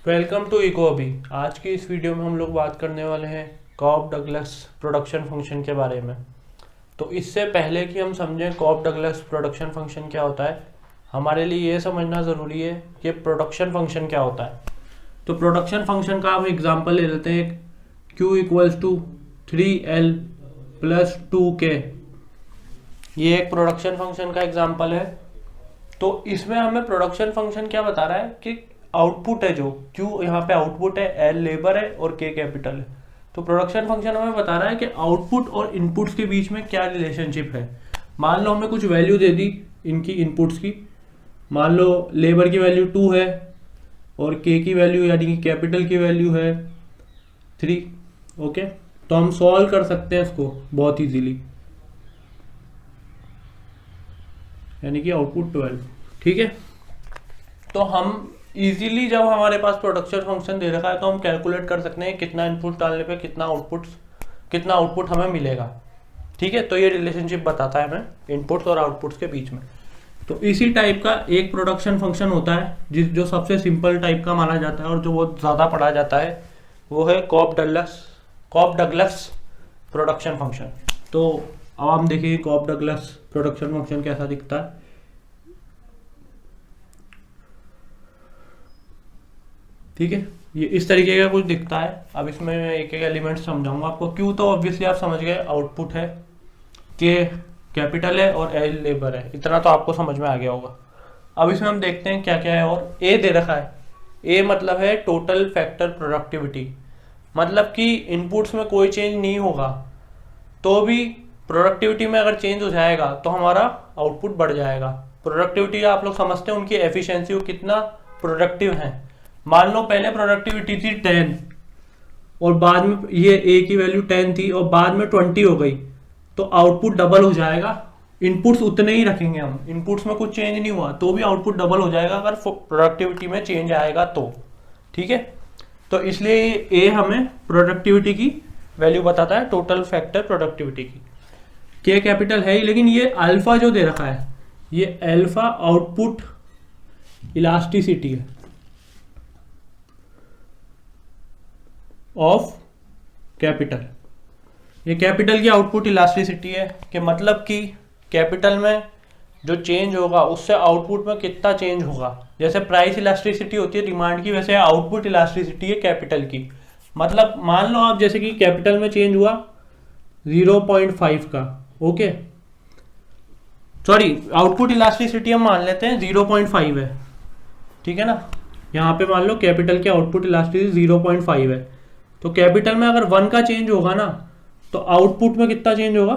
Welcome to इकोबी। आज की इस वीडियो में हम लोग बात करने वाले हैं कॉब डगलस प्रोडक्शन फंक्शन के बारे में। तो इससे पहले कि हम समझें कॉब डगलस प्रोडक्शन फंक्शन क्या होता है, हमारे लिए ये समझना ज़रूरी है कि प्रोडक्शन फंक्शन क्या होता है। तो प्रोडक्शन फंक्शन का हम एग्जांपल ले लेते हैं, Q equals to 3L plus 2K। ये एक प्रोडक्शन फंक्शन का एग्जांपल है। तो इसमें हमें प्रोडक्शन फंक्शन क्या बता रहा है कि आउटपुट है, जो Q यहाँ पे आउटपुट है, L लेबर है और K कैपिटल है। तो प्रोडक्शन फंक्शन हमें बता रहा है कि आउटपुट और इनपुट्स के बीच में क्या रिलेशनशिप है। मान लो हमें कुछ वैल्यू दे दी इनकी इनपुट्स की, मान लो लेबर की वैल्यू 2 है और K की वैल्यू यानी कि कैपिटल की वैल्यू है 3। ओके, तो हम सॉल्व कर सकते हैं इसको बहुत इजीली, यानी कि आउटपुट 12। ठीक है, तो हम इजीली जब हमारे पास प्रोडक्शन फंक्शन दे रखा है तो हम कैलकुलेट कर सकते हैं कितना इनपुट डालने पे कितना आउटपुट हमें मिलेगा। ठीक है, तो ये रिलेशनशिप बताता है हमें इनपुट्स और आउटपुट्स के बीच में। तो इसी टाइप का एक प्रोडक्शन फंक्शन होता है जो सबसे सिंपल टाइप का माना जाता है और जो बहुत ज़्यादा पढ़ा जाता है, वो है कॉब डगलस प्रोडक्शन फंक्शन। तो अब हम देखेंगे कॉब डगलस प्रोडक्शन फंक्शन कैसा दिखता है। ठीक है, ये इस तरीके का कुछ दिखता है। अब इसमें एक एक एलिमेंट समझाऊंगा आपको। क्यू तो ऑब्वियसली आप समझ गए, आउटपुट है, के कैपिटल है और एल लेबर है, इतना तो आपको समझ में आ गया होगा। अब इसमें हम देखते हैं क्या क्या है। और ए दे रखा है, ए मतलब है टोटल फैक्टर प्रोडक्टिविटी, मतलब कि इनपुट्स में कोई चेंज नहीं होगा तो भी प्रोडक्टिविटी में अगर चेंज हो जाएगा तो हमारा आउटपुट बढ़ जाएगा। प्रोडक्टिविटी आप लोग समझते हैं उनकी एफिशिएंसी, वो कितना प्रोडक्टिव है। मान लो पहले प्रोडक्टिविटी थी 10 और बाद में ये ए की वैल्यू 10 थी और बाद में 20 हो गई, तो आउटपुट डबल हो जाएगा। इनपुट्स उतने ही रखेंगे हम, इनपुट्स में कुछ चेंज नहीं हुआ तो भी आउटपुट डबल हो जाएगा अगर प्रोडक्टिविटी में चेंज आएगा तो। ठीक है, तो इसलिए ए हमें प्रोडक्टिविटी की वैल्यू बताता है, टोटल फैक्टर प्रोडक्टिविटी की। के कैपिटल है ही, लेकिन ये अल्फा जो दे रखा है, ये अल्फा आउटपुट इलास्टिसिटी है ऑफ कैपिटल। ये कैपिटल की आउटपुट इलास्टिसिटी है कि मतलब कि कैपिटल में जो चेंज होगा उससे आउटपुट में कितना चेंज होगा। जैसे प्राइस इलास्टिसिटी होती है डिमांड की, वैसे आउटपुट इलास्टिसिटी है कैपिटल की। मतलब मान लो आप जैसे कि कैपिटल में चेंज हुआ 0.5 का, ओके सॉरी आउटपुट इलास्टिसिटी हम मान लेते हैं 0.5 है। ठीक है ना, यहाँ पे मान लो कैपिटल की आउटपुट इलास्टिसिटी 0.5 है, तो कैपिटल में अगर 1 का चेंज होगा ना तो आउटपुट में कितना चेंज होगा,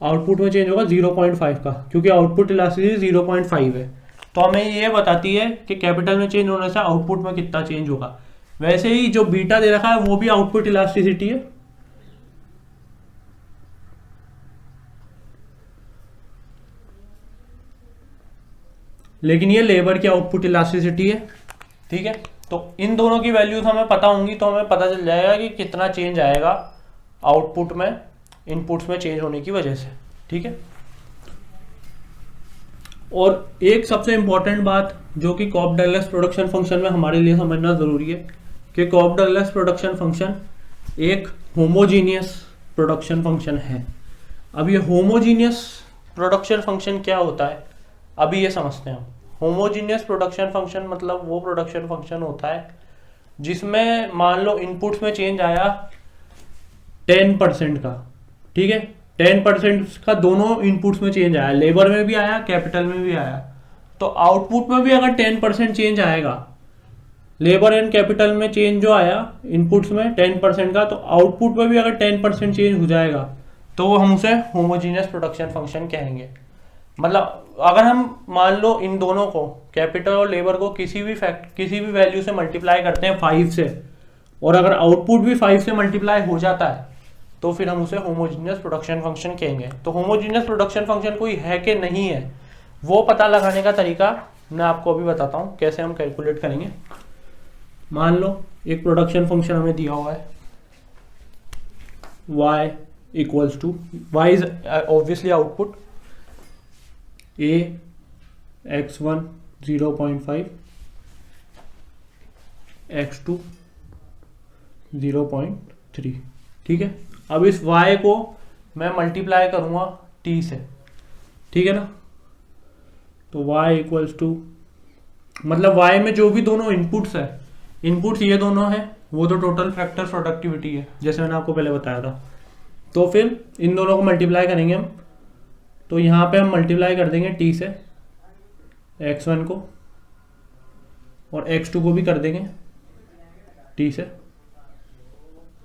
आउटपुट में चेंज होगा 0.5 का, क्योंकि आउटपुट इलास्टिसिटी 0.5 है। तो हमें ये बताती है कि कैपिटल में चेंज होने से आउटपुट में कितना चेंज होगा। वैसे ही जो बीटा दे रखा है वो भी आउटपुट इलास्टिसिटी है, लेकिन ये लेबर की आउटपुट इलास्टिसिटी है। ठीक है, तो इन दोनों की वैल्यूज हमें पता होंगी तो हमें पता चल जाएगा कि कितना चेंज आएगा आउटपुट में इनपुट्स में चेंज होने की वजह से। ठीक है, और एक सबसे इंपॉर्टेंट बात जो कि कॉब डगलस प्रोडक्शन फंक्शन में हमारे लिए समझना जरूरी है कि कॉब डगलस प्रोडक्शन फंक्शन एक होमोजीनियस प्रोडक्शन फंक्शन है। अब ये होमोजीनियस प्रोडक्शन फंक्शन क्या होता है, अभी ये समझते हैं हम। होमोजीनियस प्रोडक्शन फंक्शन मतलब वो प्रोडक्शन फंक्शन होता है जिसमें मान लो इनपुट्स में चेंज आया 10% का। ठीक है, 10% का दोनों इनपुट्स में चेंज आया, लेबर में भी आया कैपिटल में भी आया, तो आउटपुट में भी अगर 10% चेंज आएगा, लेबर एंड कैपिटल में चेंज जो आया इनपुट्स में 10% का, तो आउटपुट में भी अगर 10% चेंज हो जाएगा तो हम उसे होमोजीनियस प्रोडक्शन फंक्शन कहेंगे। मतलब अगर हम मान लो इन दोनों को, कैपिटल और लेबर को किसी भी वैल्यू से मल्टीप्लाई करते हैं 5 से, और अगर आउटपुट भी 5 से मल्टीप्लाई हो जाता है तो फिर हम उसे होमोजीनियस प्रोडक्शन फंक्शन कहेंगे। तो होमोजीनियस प्रोडक्शन फंक्शन कोई है कि नहीं है, वो पता लगाने का तरीका मैं आपको अभी बताता हूँ कैसे हम कैलकुलेट करेंगे। मान लो एक प्रोडक्शन फंक्शन हमें दिया हुआ है, y equals to, y is obviously output, a x1 0.5 x2 0.3, ठीक है। अब इस y को मैं मल्टीप्लाई करूँगा t से, ठीक है ना। तो y इक्वल्स टू, मतलब y में जो भी दोनों इनपुट्स है, इनपुट्स ये दोनों हैं, वो तो टोटल फैक्टर प्रोडक्टिविटी है जैसे मैंने आपको पहले बताया था। तो फिर इन दोनों को मल्टीप्लाई करेंगे हम, तो यहाँ पे हम मल्टीप्लाई कर देंगे t से x1 को, और x2 को भी कर देंगे t से,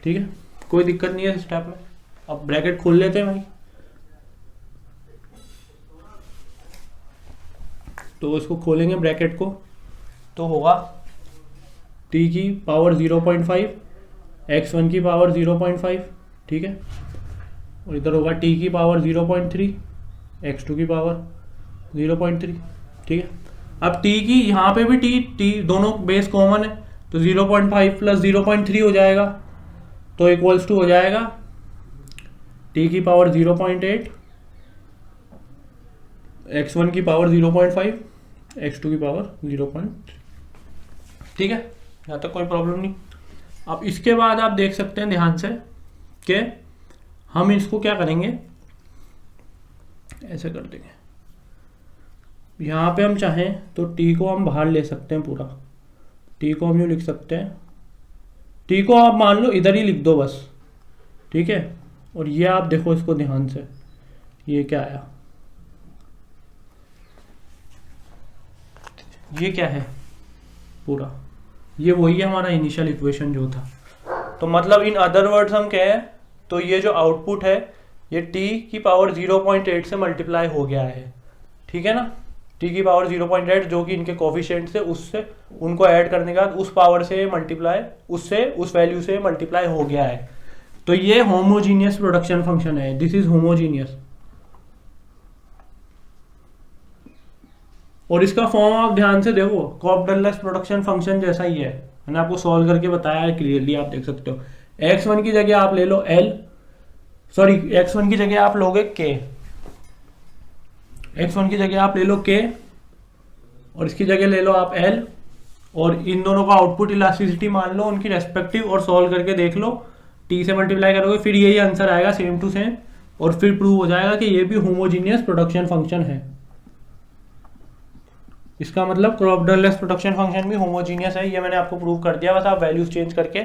ठीक है। कोई दिक्कत नहीं है इस स्टेप में। अब ब्रैकेट खोल लेते हैं भाई, तो इसको खोलेंगे ब्रैकेट को, तो होगा t की पावर 0.5, x1 की पावर 0.5, ठीक है, और इधर होगा t की पावर 0.3, x2 की पावर 0.3, ठीक है। अब t की यहाँ पे भी t दोनों बेस कॉमन है, तो 0.5 प्लस 0.3 हो जाएगा, तो इक्वल्स टू हो जाएगा t की पावर 0.8, x1 की पावर 0.5, x2 की पावर 0.3, ठीक है। यहाँ तक कोई प्रॉब्लम नहीं। अब इसके बाद आप देख सकते हैं ध्यान से कि हम इसको क्या करेंगे, ऐसे कर देंगे। यहाँ पे हम चाहें तो t को हम बाहर ले सकते हैं, पूरा t को हम यूँ लिख सकते हैं, t को आप मान लो इधर ही लिख दो बस, ठीक है। और ये आप देखो इसको ध्यान से, ये क्या आया, ये क्या है पूरा, ये वही है हमारा इनिशियल इक्वेशन जो था। तो मतलब इन अदर वर्ड्स हम कहें तो ये जो आउटपुट है ये t की पावर 0.8 से मल्टीप्लाई हो गया है, ठीक है ना। t की पावर 0.8 जो कि इनके कोफिशिएंट से, उससे उनको ऐड करने के बाद उस पावर से मल्टीप्लाई, उससे उस वैल्यू से मल्टीप्लाई हो गया है। तो ये होमोजीनियस प्रोडक्शन फंक्शन है, दिस इज होमोजीनियस। और इसका फॉर्म आप ध्यान से देखो, कॉफ-डल्लेस प्रोडक्शन फंक्शन जैसा ही है, मैंने आपको सॉल्व करके बताया है क्लियरली, आप देख सकते हो। x1 की जगह आप ले लो l, सॉरी x1 की जगह आप लोगे k, x1 की जगह आप ले लो k, और इसकी जगह ले लो आप l, और इन दोनों का आउटपुट इलास्टिसिटी मान लो उनकी रेस्पेक्टिव, और सॉल्व करके देख लो, t से मल्टीप्लाई करोगे फिर यही आंसर आएगा सेम टू सेम, और फिर प्रूव हो जाएगा कि ये भी होमोजीनियस प्रोडक्शन फंक्शन है। इसका मतलब कॉफ-डल्लेस प्रोडक्शन फंक्शन भी होमोजीनियस है, ये मैंने आपको प्रूव कर दिया। बस आप वैल्यूज चेंज करके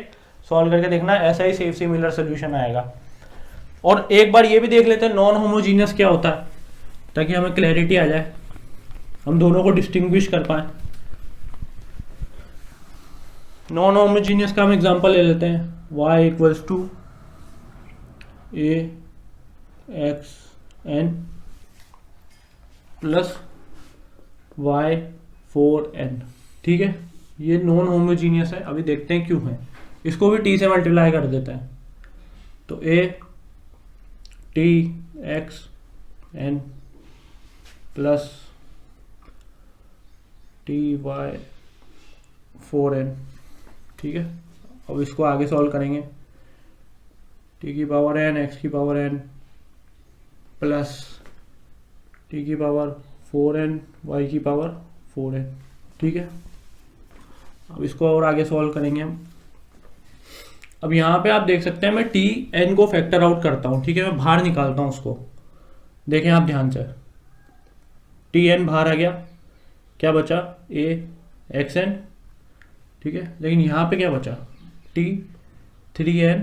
सॉल्व करके देखना, ऐसा ही सेफ सिमिलर सोल्यूशन आएगा। और एक बार ये भी देख लेते हैं नॉन होमोजीनियस क्या होता है, ताकि हमें क्लैरिटी आ जाए, हम दोनों को डिस्टिंग्विश कर पाए। नॉन होमोजीनियस का हम एग्जांपल ले लेते हैं, y equals to a x n plus y 4n, ठीक है। ये नॉन होमोजीनियस है, अभी देखते हैं क्यों है। इसको भी t से मल्टीप्लाई कर देते हैं, तो a t x n plus t y 4n, ठीक है। अब इसको आगे सॉल्व करेंगे, t की पावर n, x की पावर n प्लस t की पावर 4n, y की पावर 4n, ठीक है। अब इसको और आगे सॉल्व करेंगे हम। अब यहाँ पे आप देख सकते हैं मैं टी एन को फैक्टर आउट करता हूँ, ठीक है, मैं बाहर निकालता हूँ उसको। देखें आप ध्यान से, टी एन बाहर आ गया, क्या बचा ए एक्स एन, ठीक है। लेकिन यहाँ पे क्या बचा, टी 3n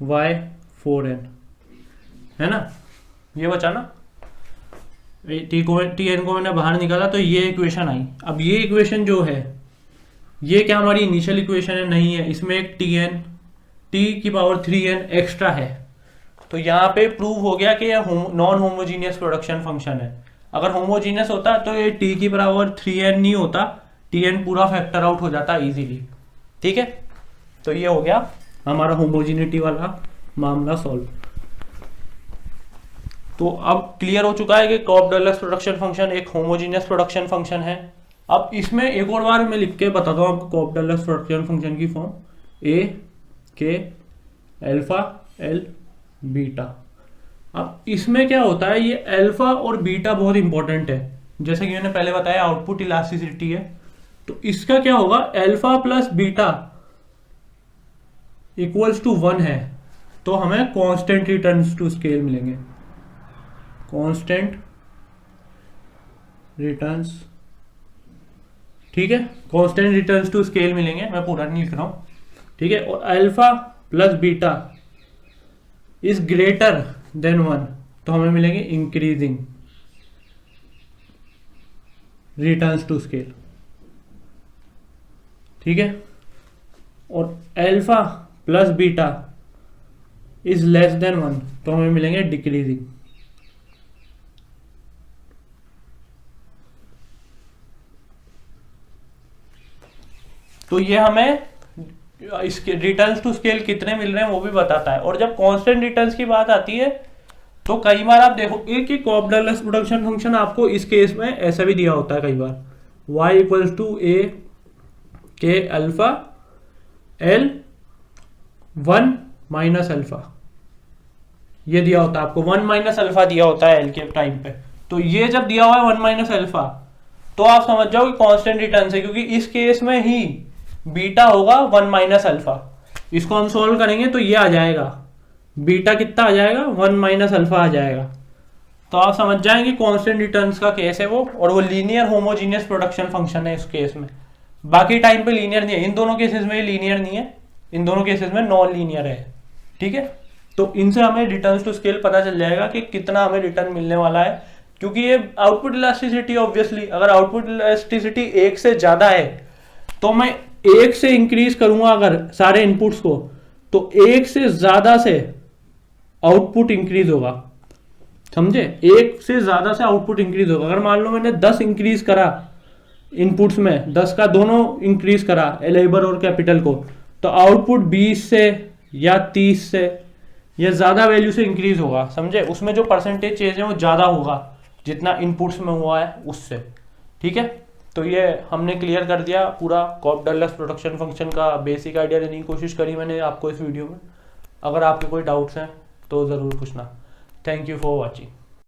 y 4n, है ना, ये बचा ना। टी एन को मैंने बाहर निकाला तो ये इक्वेशन आई। अब ये इक्वेशन जो है ये क्या हमारी इनिशियल इक्वेशन है, नहीं है, इसमें एक टी की पावर 3n एक्स्ट्रा है। तो यहाँ पे प्रूव हो गया कि यह नॉन होमोजीनियस प्रोडक्शन फंक्शन है। अगर होमोजीनियस होता तो ये टी की पावर 3n नहीं होता, tn पूरा फैक्टर आउट हो जाता इजीली, ठीक है। तो ये हो गया हमारा होमोजीनिटी वाला मामला सॉल्व। तो अब क्लियर हो चुका है कि कॉफ-डल्लेस प्रोडक्शन फंक्शन एक होमोजीनियस प्रोडक्शन फंक्शन है। अब इसमें एक और बार मैं लिख के बताता हूँ आपको कॉफ-डल्लेस प्रोडक्शन फंक्शन की फॉर्म, ए के अल्फा एल बीटा। अब इसमें क्या होता है, ये अल्फा और बीटा बहुत इंपॉर्टेंट है। जैसे कि मैंने पहले बताया आउटपुट इलास्टिसिटी है, तो इसका क्या होगा, alpha plus beta equals to 1 है, तो हमें कांस्टेंट रिटर्न्स टू स्केल मिलेंगे, कांस्टेंट रिटर्न्स, ठीक है, कांस्टेंट रिटर्न्स टू स्केल मिलेंगे, मैं पूरा नहीं लिख रहा हूं, ठीक है। और alpha plus beta is greater than 1, तो हमें मिलेंगे इंक्रीजिंग रिटर्न्स टू स्केल, ठीक है। और alpha plus beta is less than 1, तो हमें मिलेंगे डिक्रीजिंग। तो ये हमें इसके रिटर्न्स टू स्केल कितने मिल रहे हैं वो भी बताता है। और जब कांस्टेंट रिटर्न्स की बात आती है तो कई बार आप देखोगे कि कॉप डगलस प्रोडक्शन फंक्शन आपको इस केस में ऐसा भी दिया होता है कई बार, y इक्वल्स टू ए के अल्फा एल 1 माइनस अल्फा, ये दिया होता है आपको, 1 माइनस अल्फा दिया होता है एल के टाइम पे। तो ये जब दिया हुआ है 1 माइनस अल्फा, तो आप समझ जाओ कि कांस्टेंट रिटर्न है, क्योंकि इस केस में ही बीटा होगा 1 माइनस अल्फा। इसको हम सॉल्व करेंगे तो ये आ जाएगा, बीटा कितना आ जाएगा, 1 माइनस अल्फा आ जाएगा। तो आप समझ जाएंगे कांस्टेंट रिटर्न्स का केस है वो, और वो लीनियर होमोजीनियस प्रोडक्शन फंक्शन है इस केस में। बाकी टाइम पे लीनियर नहीं है, इन दोनों केसेस में लीनियर नहीं है, इन दोनों केसेस में नॉन लीनियर है, ठीक है। तो इनसे हमें रिटर्न्स टू स्केल पता चल जाएगा कि कितना हमें रिटर्न मिलने वाला है, क्योंकि ये आउटपुट इलास्टिसिटी, ऑब्वियसली अगर आउटपुट इलास्टिसिटी 1 से ज्यादा है तो मैं 1 से इंक्रीज करूंगा अगर सारे इनपुट्स को, तो 1 से ज्यादा से आउटपुट इंक्रीज होगा, समझे, 1 से ज्यादा से आउटपुट इंक्रीज होगा। अगर मान लो मैंने 10 इंक्रीज करा इनपुट्स में, 10 का दोनों इंक्रीज करा, लेबर और कैपिटल को, तो आउटपुट 20 से या 30 से या ज्यादा वैल्यू से इंक्रीज होगा, समझे, उसमें जो परसेंटेज चेंज है वो ज्यादा होगा जितना इनपुट्स में हुआ है उससे, ठीक है। तो ये हमने क्लियर कर दिया पूरा कॉप डगलस प्रोडक्शन फंक्शन का बेसिक आइडिया देने की कोशिश करी मैंने आपको इस वीडियो में। अगर आपके कोई डाउट्स हैं तो ज़रूर पूछना। Thank you for watching.